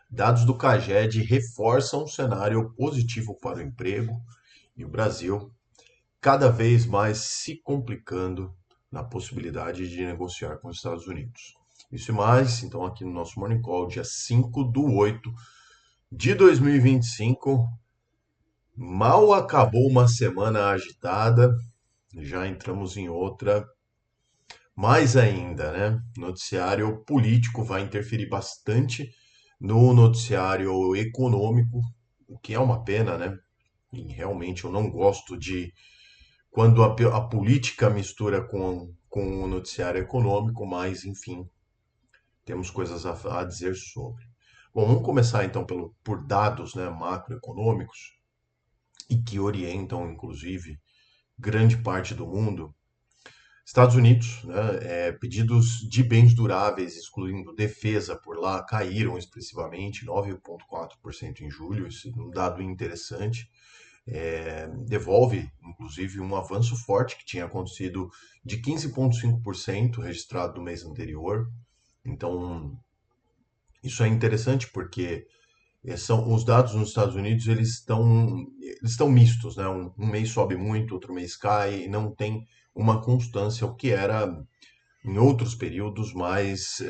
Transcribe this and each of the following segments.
Dados do CAGED reforçam um cenário positivo para o emprego e o Brasil cada vez mais se complicando na possibilidade de negociar com os Estados Unidos. Isso e mais, então, aqui no nosso Morning Call, dia 5/8/2025. Mal acabou uma semana agitada, já entramos em outra. Mais ainda, né? Noticiário político vai interferir bastante no noticiário econômico, o que é uma pena, né? E realmente eu não gosto de quando a política mistura com o noticiário econômico, mas enfim, temos coisas a dizer sobre. Bom, vamos começar então por dados, né, macroeconômicos e que orientam, inclusive, grande parte do mundo. Estados Unidos, né, pedidos de bens duráveis, excluindo defesa por lá, caíram expressivamente, 9,4% em julho, isso é um dado interessante. Devolve, inclusive, um avanço forte que tinha acontecido de 15,5% registrado no mês anterior. Então, isso é interessante porque são os dados nos Estados Unidos eles estão mistos, né? Um mês sobe muito, outro mês cai, e não tem uma constância, o que era em outros períodos mais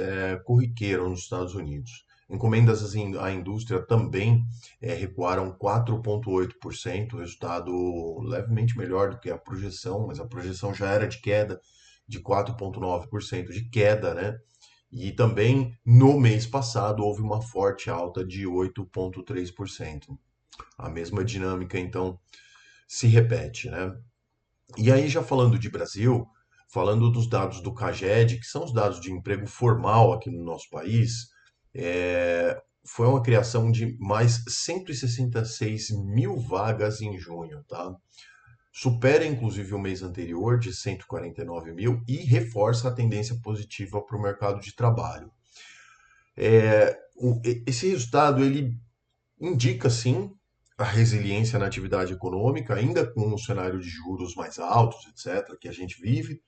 corriqueiro nos Estados Unidos. Encomendas à indústria também recuaram 4,8%, resultado levemente melhor do que a projeção, mas a projeção já era de queda de 4,9% de queda, né? E também no mês passado houve uma forte alta de 8,3%. A mesma dinâmica, então, se repete, né? E aí, já falando de Brasil, falando dos dados do CAGED, que são os dados de emprego formal aqui no nosso país, foi uma criação de mais 166 mil vagas em junho, tá? Supera inclusive o mês anterior de 149 mil e reforça a tendência positiva para o mercado de trabalho. Esse resultado ele indica sim a resiliência na atividade econômica, ainda com o cenário de juros mais altos, etc., que a gente vive,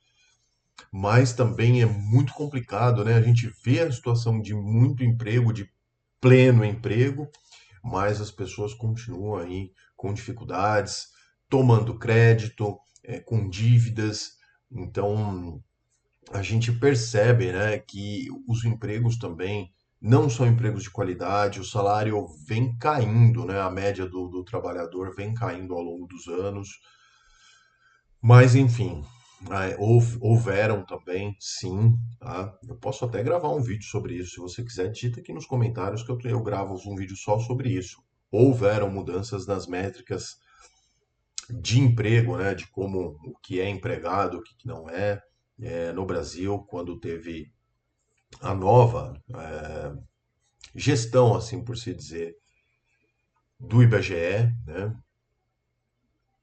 mas também é muito complicado, né? A gente vê a situação de muito emprego, de pleno emprego, mas as pessoas continuam aí com dificuldades, tomando crédito, com dívidas. Então, a gente percebe, né, que os empregos também não são empregos de qualidade, o salário vem caindo, né, a média do trabalhador vem caindo ao longo dos anos, mas enfim, houveram também, sim, tá? Eu posso até gravar um vídeo sobre isso, se você quiser, digita aqui nos comentários que eu gravo um vídeo só sobre isso. Houveram mudanças nas métricas de emprego, né, de como o que é empregado, o que não é, no Brasil, quando teve a nova gestão, assim por se dizer, do IBGE, né?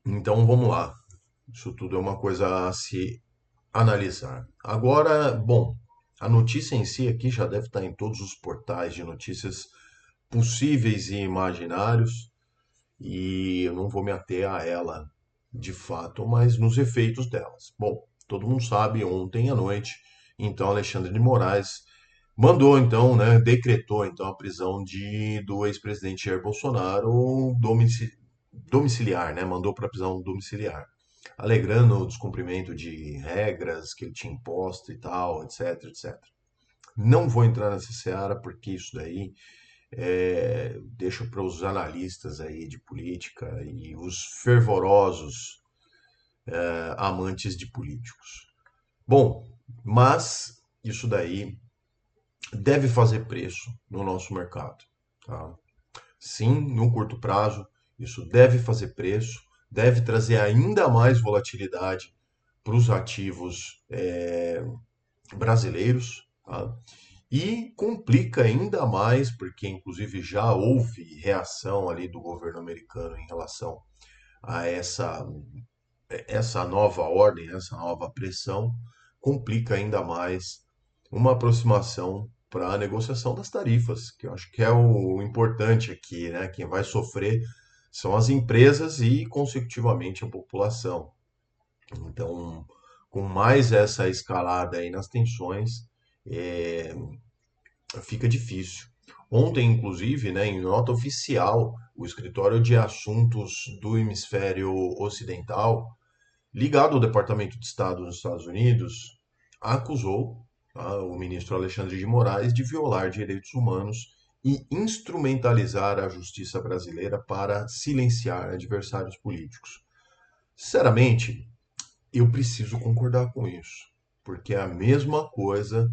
Então vamos lá. Isso tudo é uma coisa a se analisar. Agora, bom, a notícia em si aqui já deve estar em todos os portais de notícias possíveis e imaginários, e eu não vou me ater a ela de fato, mas nos efeitos delas. Bom, todo mundo sabe, ontem à noite, então Alexandre de Moraes mandou então, né, decretou então a prisão do ex-presidente Jair Bolsonaro domiciliar, né, mandou para prisão domiciliar, alegando o descumprimento de regras que ele tinha imposto e tal, etc, etc. Não vou entrar nessa seara porque isso daí deixa para os analistas aí de política e os fervorosos amantes de políticos. Bom, mas isso daí deve fazer preço no nosso mercado. Tá? Sim, no curto prazo, isso deve fazer preço, deve trazer ainda mais volatilidade para os ativos brasileiros. Tá? E complica ainda mais, porque inclusive já houve reação ali do governo americano em relação a essa nova ordem, essa nova pressão, complica ainda mais uma aproximação para a negociação das tarifas, que eu acho que é o importante aqui, né? Quem vai sofrer são as empresas e, consecutivamente, a população. Então, com mais essa escalada aí nas tensões, é, fica difícil. Ontem, inclusive, né, em nota oficial, o Escritório de Assuntos do Hemisfério Ocidental, ligado ao Departamento de Estado dos Estados Unidos, acusou, tá, o ministro Alexandre de Moraes de violar direitos humanos e instrumentalizar a justiça brasileira para silenciar adversários políticos. Sinceramente, eu preciso concordar com isso, porque é a mesma coisa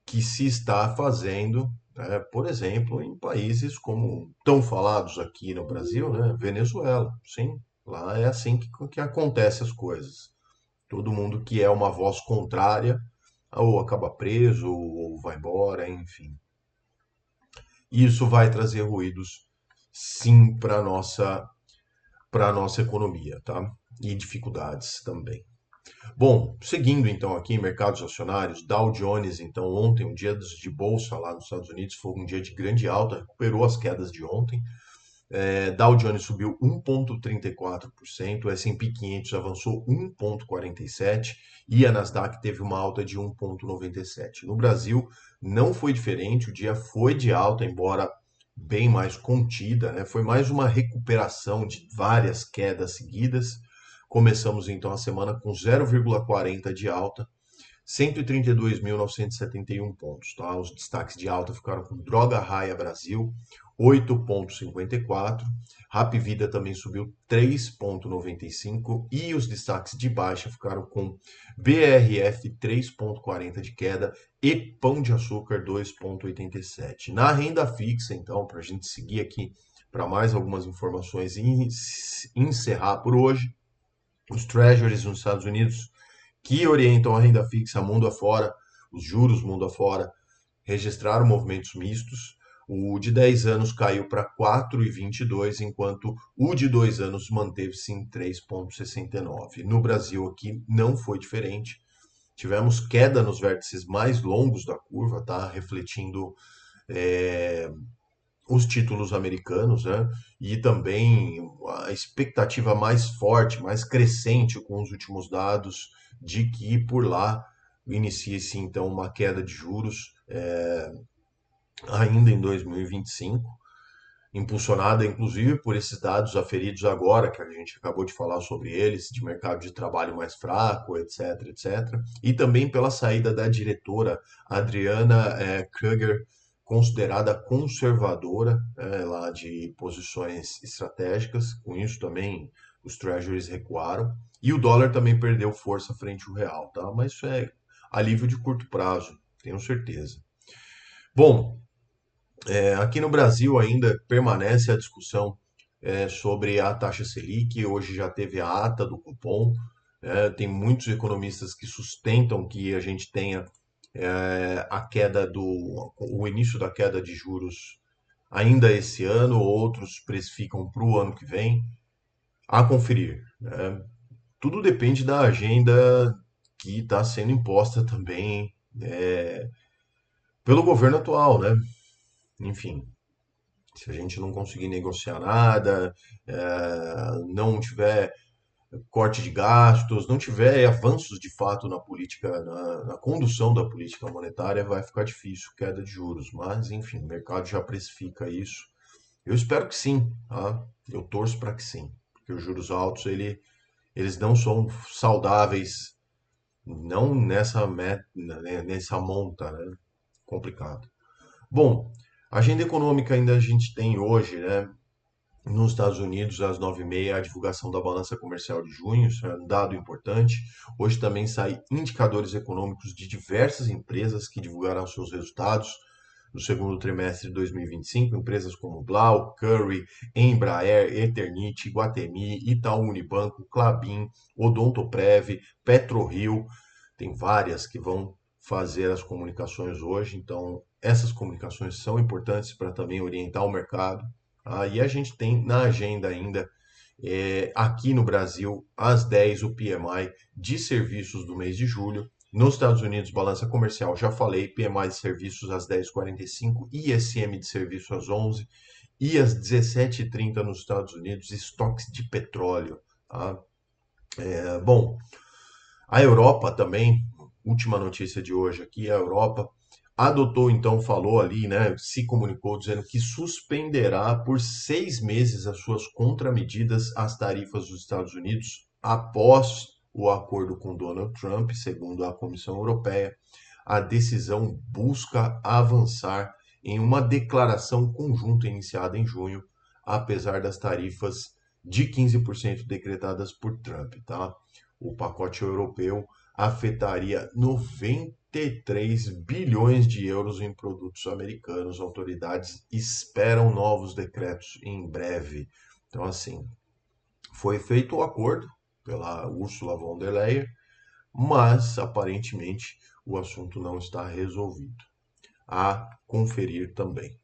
que se está fazendo, né, por exemplo, em países como tão falados aqui no Brasil, né, Venezuela. Sim, lá é assim que acontecem as coisas. Todo mundo que é uma voz contrária ou acaba preso ou vai embora, enfim. Isso vai trazer ruídos, sim, para nossa economia, tá? E dificuldades também. Bom, seguindo então aqui em mercados acionários, Dow Jones, então ontem, um dia de bolsa lá nos Estados Unidos, foi um dia de grande alta, recuperou as quedas de ontem. Dow Jones subiu 1,34%, o S&P 500 avançou 1,47% e a Nasdaq teve uma alta de 1,97%. No Brasil não foi diferente, o dia foi de alta, embora bem mais contida, né? Foi mais uma recuperação de várias quedas seguidas. Começamos então a semana com 0,40 de alta, 132.971 pontos, tá? Os destaques de alta ficaram com Droga Raia Brasil, 8,54. Vida também subiu 3,95 e os destaques de baixa ficaram com BRF 3,40 de queda e Pão de Açúcar 2,87. Na renda fixa, então, para a gente seguir aqui para mais algumas informações e encerrar por hoje, os treasuries nos Estados Unidos que orientam a renda fixa mundo afora, os juros mundo afora, registraram movimentos mistos. O de 10 anos caiu para 4,22, enquanto o de 2 anos manteve-se em 3,69. No Brasil aqui não foi diferente. Tivemos queda nos vértices mais longos da curva, tá? Refletindo é, os títulos americanos, né? E também a expectativa mais forte, mais crescente com os últimos dados de que por lá inicie-se então uma queda de juros ainda em 2025, impulsionada inclusive por esses dados aferidos agora, que a gente acabou de falar sobre eles, de mercado de trabalho mais fraco, etc, etc. E também pela saída da diretora Adriana Kruger, considerada conservadora, lá de posições estratégicas. Com isso também os treasuries recuaram. E o dólar também perdeu força frente ao real, tá? Mas isso é alívio de curto prazo, tenho certeza. Bom, aqui no Brasil ainda permanece a discussão sobre a taxa Selic. Hoje já teve a ata do cupom. Tem muitos economistas que sustentam que a gente tenha o início da queda de juros ainda esse ano, outros precificam para o ano que vem. A conferir, né? Tudo depende da agenda que está sendo imposta também pelo governo atual, né? Enfim, se a gente não conseguir negociar nada, não tiver corte de gastos, não tiver avanços de fato na política, na condução da política monetária, vai ficar difícil queda de juros. Mas, enfim, o mercado já precifica isso. Eu espero que sim, tá? Eu torço para que sim, porque os juros altos eles não são saudáveis, não nessa monta, né? Complicado. Bom, agenda econômica ainda a gente tem hoje, né? Nos Estados Unidos, às 9h30, a divulgação da balança comercial de junho, isso é um dado importante. Hoje também saem indicadores econômicos de diversas empresas que divulgarão seus resultados no segundo trimestre de 2025. Empresas como Blau, Curry, Embraer, Eternit, Iguatemi, Itaú Unibanco, Klabin, Odontoprev, PetroRio. Tem várias que vão fazer as comunicações hoje, então essas comunicações são importantes para também orientar o mercado. E a gente tem na agenda ainda, aqui no Brasil, às 10, o PMI de serviços do mês de julho. Nos Estados Unidos, balança comercial, já falei, PMI de serviços às 10h45, ISM de serviços às 11 e às 17h30 nos Estados Unidos, estoques de petróleo. Tá? Bom, a Europa também, última notícia de hoje aqui, a Europa adotou, então, falou ali, né, se comunicou dizendo que suspenderá por 6 meses as suas contramedidas às tarifas dos Estados Unidos após o acordo com Donald Trump, segundo a Comissão Europeia. A decisão busca avançar em uma declaração conjunta iniciada em junho, apesar das tarifas de 15% decretadas por Trump, tá? O pacote europeu afetaria 93 bilhões de euros em produtos americanos. Autoridades esperam novos decretos em breve. Então, assim, foi feito o acordo pela Ursula von der Leyen, mas aparentemente o assunto não está resolvido. A conferir também.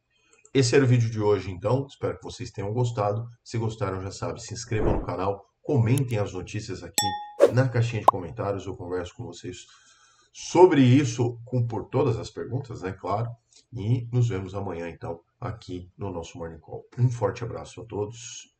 Esse era o vídeo de hoje, então. Espero que vocês tenham gostado. Se gostaram, já sabe, se inscrevam no canal, comentem as notícias aqui na caixinha de comentários. Eu converso com vocês sobre isso, por todas as perguntas, né? Claro. E nos vemos amanhã, então, aqui no nosso Morning Call. Um forte abraço a todos